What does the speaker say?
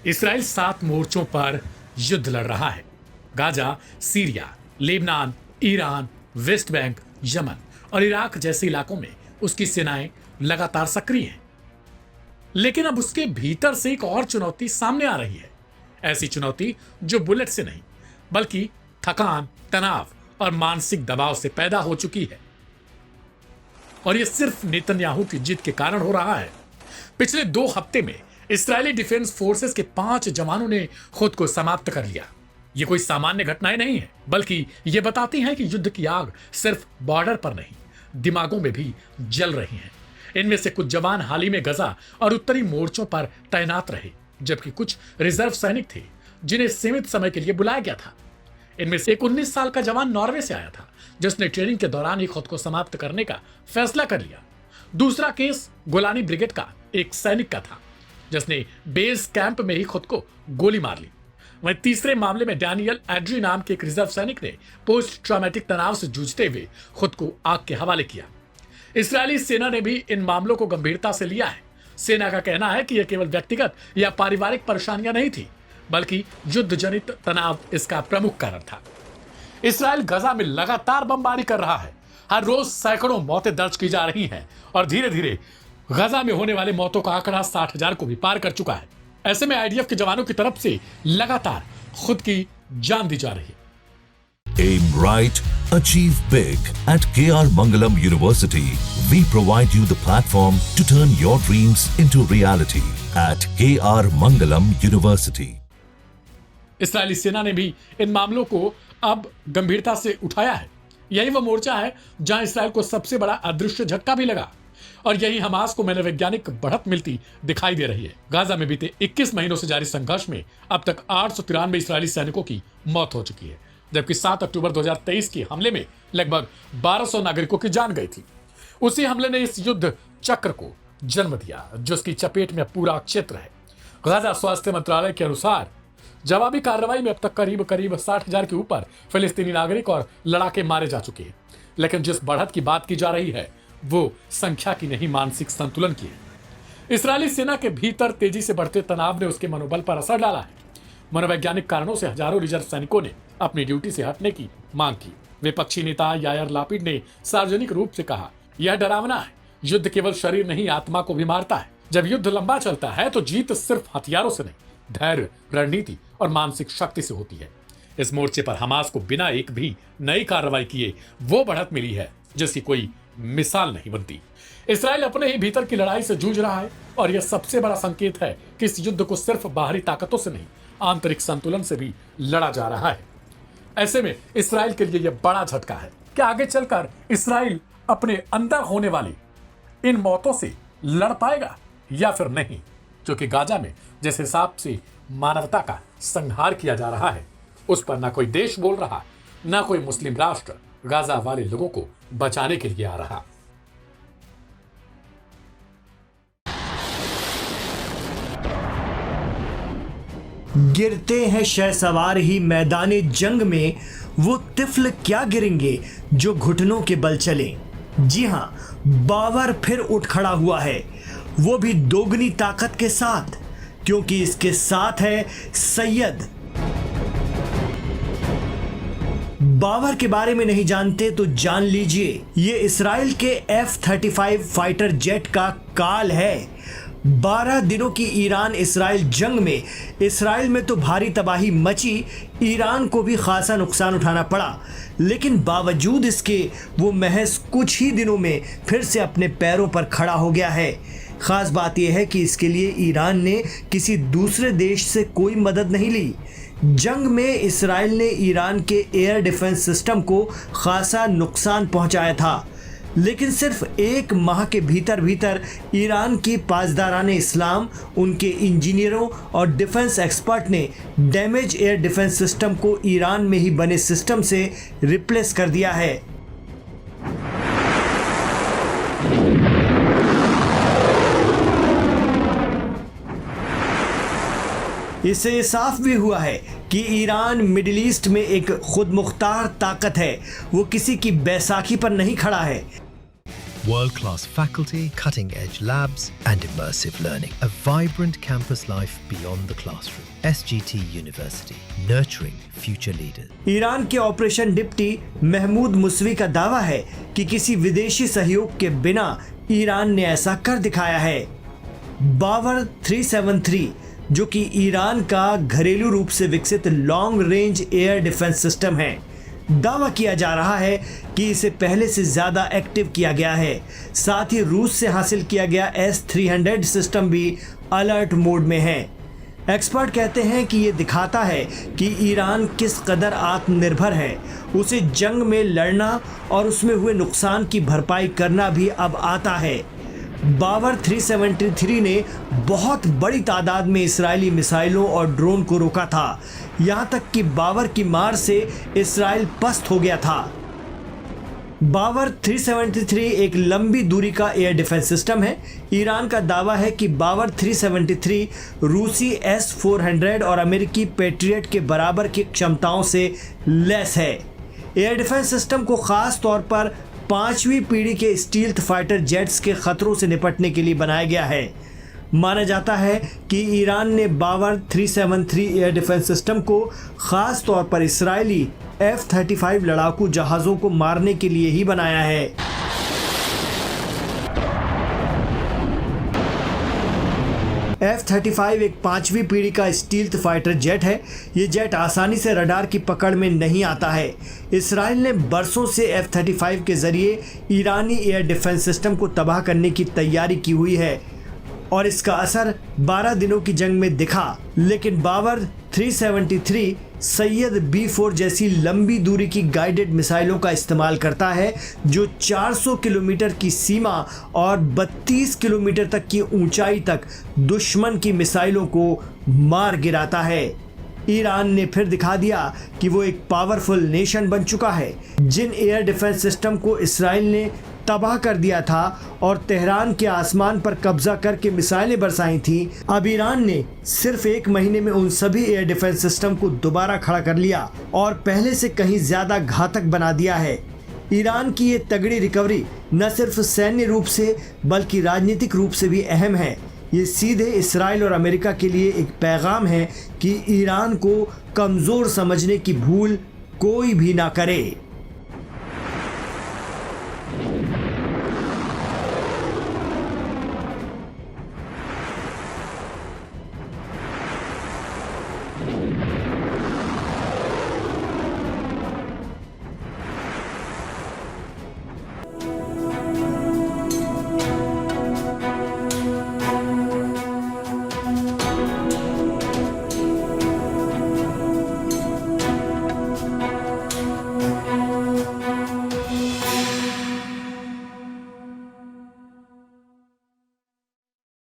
Israel 7 मोर्चों पर युद्ध लड़ रहा है। Gaza, Syria, Lebanon, Iran, West Bank, Yemen और इराक जैसे इलाकों में उसकी सेनाएं लगातार सक्रिय हैं। लेकिन अब उसके भीतर से एक और चुनौती सामने आ रही है। ऐसी चुनौती जो बुलेट से नहीं बल्कि थकान, तनाव और मानसिक दबाव से पैदा हो चुकी है। और यह सिर्फ नेतन्याहू की जिद के कारण हो रहा है। पिछले 2 हफ्ते में इस्राएली डिफेंस फोर्सेस के 5 जवानों ने खुद को समाप्त कर लिया। ये कोई सामान्य घटनाएं नहीं है, बल्कि ये बताती हैं कि युद्ध की आग सिर्फ बॉर्डर पर नहीं, दिमागों में भी जल रही है। इनमें से कुछ जवान हाल ही में गजा और उत्तरी मोर्चों पर तैनात रहे, जबकि कुछ रिजर्व सैनिक थे जिन्हें सीमित समय के लिए बुलाया गया था। इनमें से एक 19 साल का जवान नॉर्वे से आया था, जिसने ट्रेनिंग के दौरान ही खुद को समाप्त करने का फैसला कर लिया। दूसरा केस गोलानी ब्रिगेड का एक सैनिक का था, जिसने बेस कैंप में ही खुद को गोली मार ली। वहीं तीसरे मामले में डैनियल एड्री नाम के एक रिजर्व सैनिक ने पोस्ट ट्रॉमेटिक तनाव से जूझते हुए खुद को आग के हवाले किया। इस्राएली सेना ने भी इन मामलों को गंभीरता से लिया है। सेना का कहना है कि यह केवल व्यक्तिगत या पारिवारिक परेशानियां नहीं थी, बल्कि युद्ध जनित तनाव इसका प्रमुख कारण था। इस्राएल गजा में लगातार बमबारी कर रहा है। हर रोज सैकड़ों मौतें दर्ज की जा रही हैं और धीरे धीरे गजा में होने वाले मौतों का आंकड़ा 60,000 को भी पार कर चुका है। ऐसे में आईडीएफ के जवानों की तरफ से लगातार खुद की जान दी जा रही है। Aim right, achieve big. At KR Mangalam University, we provide you the platform to turn your dreams into reality. At KR Mangalam University. इस्राएली सेना ने भी इन मामलों को अब गंभीरता से उठाया है। यही वो मोर्चा है जहां इस्राएल को सबसे बड़ा अदृश्य झटका भी लगा, और यही हमास को मनोवैज्ञानिक बढ़त मिलती दिखाई दे रही है। गाजा में बीते 21 महीनों से जारी संघर्ष में अब तक 893 इस्राएली सैनिकों की मौत हो चुकी है, जबकि 7 अक्टूबर 2023 के हमले में लगभग 1200 नागरिकों की जान गई थी। उसी हमले ने इस युद्ध चक्र को जन्म दिया, जिसकी चपेट में पूरा क्षेत्र है। गाजा स्वास्थ्य मंत्रालय के अनुसार जवाबी कार्रवाई में अब तक करीब 60,000 के ऊपर फिलिस्तीनी नागरिक और लड़ाके मारे जा चुके हैं। लेकिन जिस बढ़त की बात की जा रही है वो संख्या की नहीं, मानसिक संतुलन की है। इस्राएली सेना के भीतर तेजी से बढ़ते तनाव ने उसके मनोबल पर असर डाला है। मनोवैज्ञानिक कारणों से हजारों रिजर्व सैनिकों ने अपनी ड्यूटी से हटने की मांग की। विपक्षी नेता यायर लापिड ने सार्वजनिक रूप से कहा, यह डरावना है। युद्ध केवल शरीर नहीं, आत्मा को भी मारता है। जब युद्ध लंबा चलता है तो जीत सिर्फ हथियारों से नहीं, धैर्य, रणनीति और मानसिक शक्ति से होती है। इस मोर्चे पर हमास को बिना एक भी नई कार्रवाई किए वो बढ़त मिली है जिसकी कोई मिसाल नहीं बनती। इस्राएल अपने ही भीतर की लड़ाई से जूझ रहा है, और यह सबसे बड़ा संकेत है कि इस युद्ध को सिर्फ बाहरी ताकतों से नहीं, आंतरिक संतुलन से भी लड़ा जा रहा है। ऐसे में इस्राएल के लिए यह बड़ा झटका है कि आगे चलकर इस्राएल अपने अंदर होने वाली इन मौतों से लड़ पाएगा या फिर नहीं, क्योंकि गाजा में जिस हिसाब से मानवता का संहार किया जा रहा है उस पर ना कोई देश बोल रहा, ना कोई मुस्लिम राष्ट्र गाजा वाले लोगों को बचाने के लिए आ रहा। गिरते हैं शहसवार ही मैदाने जंग में, वो तिफल क्या गिरेंगे जो घुटनों के बल चले। जी हां, बाबर फिर उठ खड़ा हुआ है, वो भी दोगुनी ताकत के साथ, क्योंकि इसके साथ है सैयद। बाबर के बारे में नहीं जानते तो जान लीजिए, ये इसराइल के F-35 फाइटर जेट का काल है। 12 दिनों की ईरान इसराइल जंग में इसराइल में तो भारी तबाही मची, ईरान को भी खासा नुकसान उठाना पड़ा, लेकिन बावजूद इसके वो महज कुछ ही दिनों में फिर से अपने पैरों पर खड़ा हो गया है। खास बात यह है कि इसके लिए ईरान ने किसी दूसरे देश से कोई मदद नहीं ली। जंग में इसराइल ने ईरान के एयर डिफेंस सिस्टम को खासा नुकसान पहुंचाया था, लेकिन सिर्फ 1 माह के भीतर ईरान की पासदाराने इस्लाम, उनके इंजीनियरों और डिफेंस एक्सपर्ट ने डैमेज एयर डिफेंस सिस्टम को ईरान में ही बने सिस्टम से रिप्लेस कर दिया है। इससे साफ भी हुआ है कि ईरान मिडिल ईस्ट में एक खुद मुख्तार ताकत है, वो किसी की बैसाखी पर नहीं खड़ा है। World-class faculty, cutting-edge labs, and immersive learning. A vibrant campus life beyond the classroom. SGT University, nurturing future leaders. Iran के ऑपरेशन डिप्टी महमूद मुसवी का दावा है कि किसी विदेशी सहयोग के बिना ईरान ने ऐसा कर दिखाया है। बावर 373, जो कि ईरान का घरेलू रूप से विकसित long range air defence system है, दावा किया जा रहा है कि इसे पहले से ज्यादा एक्टिव किया गया है। साथ ही रूस से हासिल किया गया S-300 सिस्टम भी अलर्ट मोड में है। एक्सपर्ट कहते हैं कि ये दिखाता है कि ईरान किस कदर आत्मनिर्भर है। उसे जंग में लड़ना और उसमें हुए नुकसान की भरपाई करना भी अब आता है। बावर 373 ने बहुत बड़ी तादाद में इस्राएली मिसाइलों और ड्रोन को रोका था, यहाँ तक कि बावर की मार से इस्राएल पस्त हो गया था। बावर 373 एक लंबी दूरी का एयर डिफेंस सिस्टम है। ईरान का दावा है कि बावर 373 रूसी S-400 और अमेरिकी पैट्रियट के बराबर की क्षमताओं से लैस है। एयर डिफेंस सिस्टम को खास तौर पर 5वीं पीढ़ी के स्टील्थ फाइटर जेट्स के खतरों से निपटने के लिए बनाया गया है। माना जाता है कि ईरान ने बावर 373 एयर डिफेंस सिस्टम को खास तौर पर इस्राएली F-35 लड़ाकू जहाज़ों को मारने के लिए ही बनाया है। F-35 एक 5वीं पीढ़ी का स्टील्थ फाइटर जेट है। ये जेट आसानी से रडार की पकड़ में नहीं आता है। इस्राएल ने बरसों से F-35 के जरिए ईरानी एयर डिफेंस सिस्टम को तबाह करने की तैयारी की हुई है और इसका असर 12 दिनों की जंग में दिखा। लेकिन बावर 373 सैयद B4 जैसी लंबी दूरी की गाइडेड मिसाइलों का इस्तेमाल करता है, जो 400 किलोमीटर की सीमा और 32 किलोमीटर तक की ऊंचाई तक दुश्मन की मिसाइलों को मार गिराता है। ईरान ने फिर दिखा दिया कि वो एक पावरफुल नेशन बन चुका है। जिन एयर डिफेंस सिस्टम को इस्राएल ने तबाह कर दिया था और तेहरान के आसमान पर कब्जा करके मिसाइलें बरसाई थी, अब ईरान ने सिर्फ 1 महीने में उन सभी एयर डिफेंस सिस्टम को दोबारा खड़ा कर लिया और पहले से कहीं ज्यादा घातक बना दिया है। ईरान की ये तगड़ी रिकवरी न सिर्फ सैन्य रूप से बल्कि राजनीतिक रूप से भी अहम है। ये सीधे इस्राएल और अमेरिका के लिए एक पैगाम है कि ईरान को कमज़ोर समझने की भूल कोई भी ना करे।